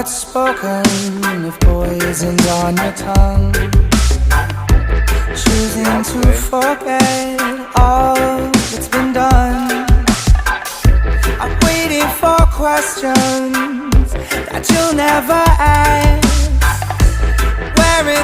words spoken, if poisoned on your tongue, choosing to forget all that's been done. I'm waiting for questions that you'll never ask.